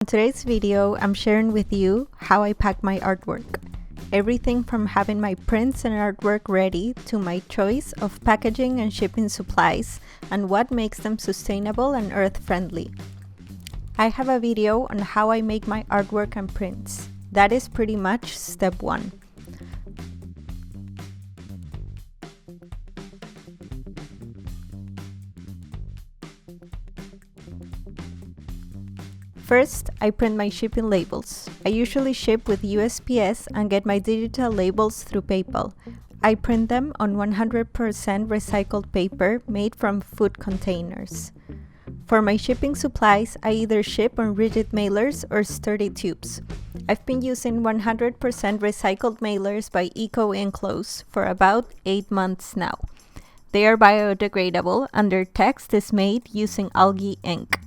In today's video, I'm sharing with you how I pack my artwork. Everything from having my prints and artwork ready to my choice of packaging and shipping supplies and what makes them sustainable and earth-friendly. I have a video on how I make my artwork and prints. That is pretty much step 1. First, I print my shipping labels. I usually ship with USPS and get my digital labels through PayPal. I print them on 100% recycled paper made from food containers. For my shipping supplies, I either ship on rigid mailers or sturdy tubes. I've been using 100% recycled mailers by Eco-Enclose for about 8 months now. They are biodegradable and their text is made using algae ink.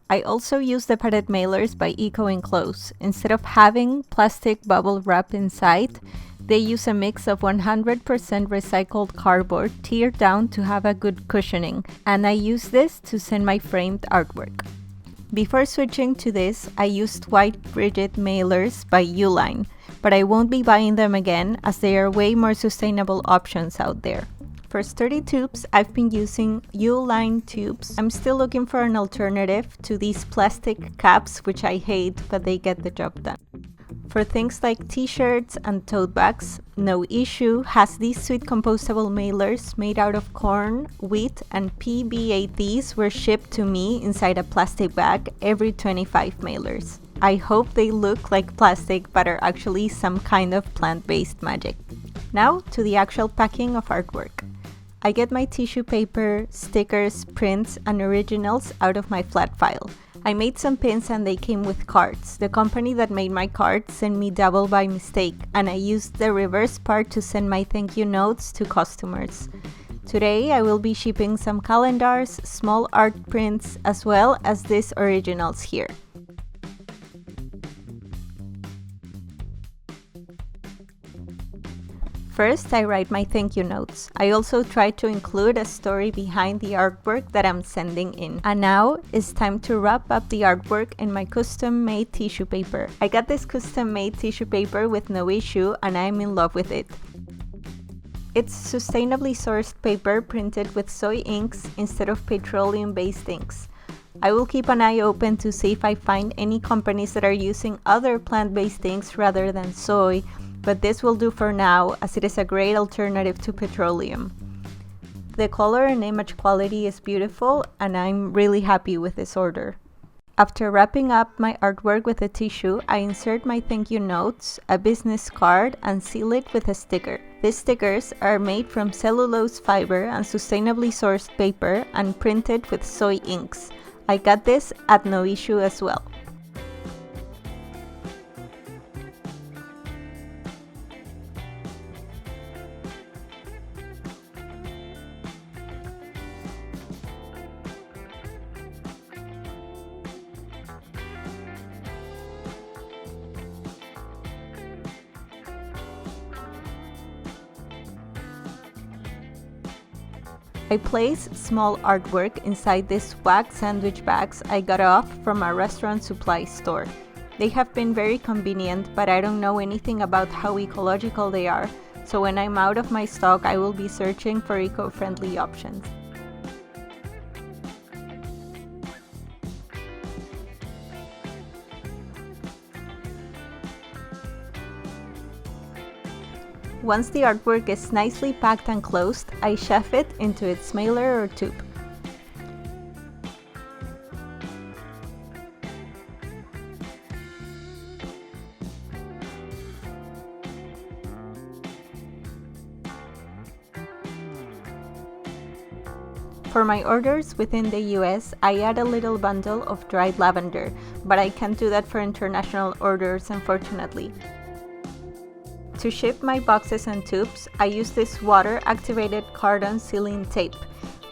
I also use the padded mailers by Eco-Enclose. Instead of having plastic bubble wrap inside, they use a mix of 100% recycled cardboard teared down to have a good cushioning, and I use this to send my framed artwork. Before switching to this, I used white rigid mailers by Uline, but I won't be buying them again as they are way more sustainable options out there. For sturdy tubes, I've been using Uline tubes. I'm still looking for an alternative to these plastic caps, which I hate, but they get the job done. For things like t-shirts and tote bags, No Issue has these sweet compostable mailers made out of corn, wheat, and PBA. These were shipped to me inside a plastic bag every 25 mailers. I hope they look like plastic but are actually some kind of plant-based magic. Now to the actual packing of artwork. I get my tissue paper, stickers, prints, and originals out of my flat file. I made some pins and they came with cards. The company that made my cards sent me double by mistake, and I used the reverse part to send my thank you notes to customers. Today I will be shipping some calendars, small art prints, as well as these originals here. First, I write my thank you notes. I also try to include a story behind the artwork that I'm sending in. And now, it's time to wrap up the artwork in my custom-made tissue paper. I got this custom-made tissue paper with No Issue and I'm in love with it. It's sustainably sourced paper printed with soy inks instead of petroleum-based inks. I will keep an eye open to see if I find any companies that are using other plant-based inks rather than soy, but this will do for now as it is a great alternative to petroleum. The color and image quality is beautiful and I'm really happy with this order. After wrapping up my artwork with a tissue, I insert my thank you notes, a business card, and seal it with a sticker. These stickers are made from cellulose fiber and sustainably sourced paper and printed with soy inks. I got this at No Issue as well. I place small artwork inside these wax sandwich bags I got off from a restaurant supply store. They have been very convenient, but I don't know anything about how ecological they are, so when I'm out of my stock I will be searching for eco-friendly options. Once the artwork is nicely packed and closed, I shove it into its mailer or tube. For my orders within the US, I add a little bundle of dried lavender, but I can't do that for international orders, unfortunately. To ship my boxes and tubes, I use this water-activated carton sealing tape,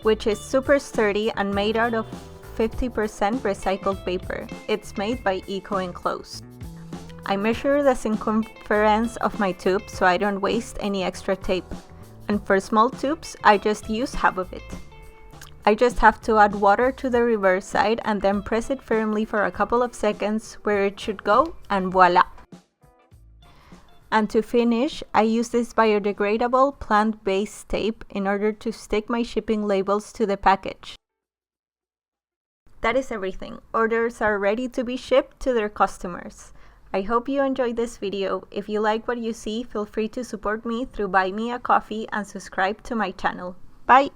which is super sturdy and made out of 50% recycled paper. It's made by Eco-Enclose. I measure the circumference of my tube so I don't waste any extra tape. And for small tubes, I just use half of it. I just have to add water to the reverse side and then press it firmly for a couple of seconds where it should go, and voila! And to finish, I use this biodegradable plant-based tape in order to stick my shipping labels to the package. That is everything. Orders are ready to be shipped to their customers. I hope you enjoyed this video. If you like what you see, feel free to support me through Buy Me a Coffee and subscribe to my channel. Bye!